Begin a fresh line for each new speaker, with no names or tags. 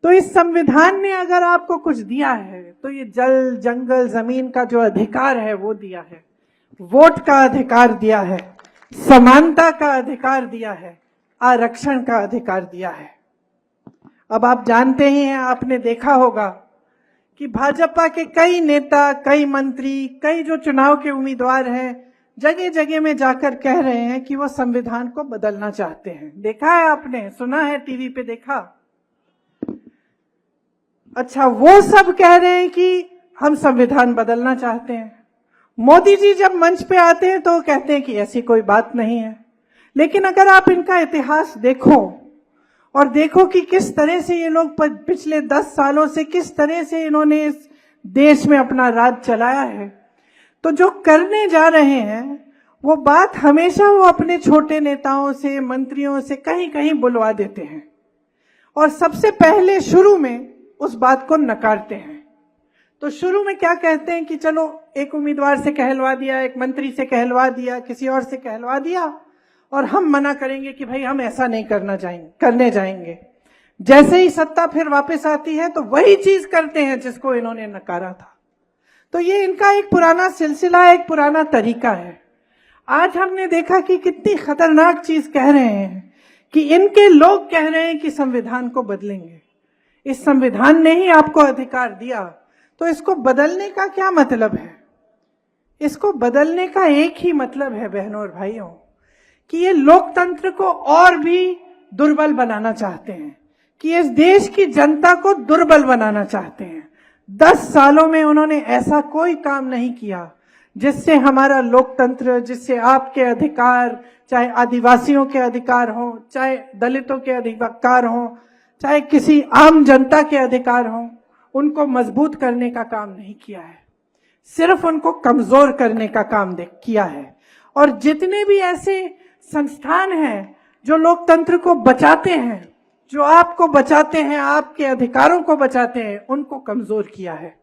तो इस संविधान ने अगर आपको कुछ दिया है तो ये जल, जंगल, जमीन का जो अधिकार है वो दिया है, वोट का अधिकार दिया है, समानता का अधिकार दिया है, आरक्षण का अधिकार दिया है। अब आप जानते ही हैं, आपने देखा होगा कि भाजपा के कई नेता, कई मंत्री, कई जो चुनाव के उम्मीदवार हैं, जगह जगह में जाकर कह रहे हैं कि वो संविधान को बदलना चाहते हैं। देखा है आपने, सुना है, टीवी पे देखा। अच्छा, वो सब कह रहे हैं कि हम संविधान बदलना चाहते हैं। मोदी जी जब मंच पे आते हैं तो कहते हैं कि ऐसी कोई बात नहीं है। लेकिन अगर आप इनका इतिहास देखो और देखो कि किस तरह से ये लोग पिछले 10 सालों से किस तरह से इन्होंने इस देश में अपना राज चलाया है, तो जो करने जा रहे हैं वो बात हमेशा वो अपने छोटे नेताओं से, मंत्रियों से कहीं कहीं बुलवा देते हैं और सबसे पहले शुरू में उस बात को नकारते हैं। तो शुरू में क्या कहते हैं कि चलो एक उम्मीदवार से कहलवा दिया, एक मंत्री से कहलवा दिया, किसी और से कहलवा दिया और हम मना करेंगे कि भाई हम ऐसा नहीं करने जाएंगे। जैसे ही सत्ता फिर वापस आती है तो वही चीज करते हैं जिसको इन्होंने नकारा था। तो ये इनका एक पुराना सिलसिला, एक पुराना तरीका है। आज हमने देखा कि कितनी खतरनाक चीज कह रहे हैं कि इनके लोग कह रहे हैं कि संविधान को बदलेंगे। इस संविधान ने ही आपको अधिकार दिया, तो इसको बदलने का क्या मतलब है? इसको बदलने का एक ही मतलब है बहनों और भाइयों, कि ये लोकतंत्र को और भी दुर्बल बनाना चाहते हैं, कि इस देश की जनता को दुर्बल बनाना चाहते हैं। 10 सालों में उन्होंने ऐसा कोई काम नहीं किया जिससे हमारा लोकतंत्र, जिससे आपके अधिकार, चाहे आदिवासियों के अधिकार हो, चाहे दलितों के अधिकार हो, चाहे किसी आम जनता के अधिकार हो, उनको मजबूत करने का काम नहीं किया है, सिर्फ उनको कमजोर करने का काम किया है। और जितने भी ऐसे संस्थान हैं जो लोकतंत्र को बचाते हैं, जो आपको बचाते हैं, आपके अधिकारों को बचाते हैं, उनको कमजोर किया है।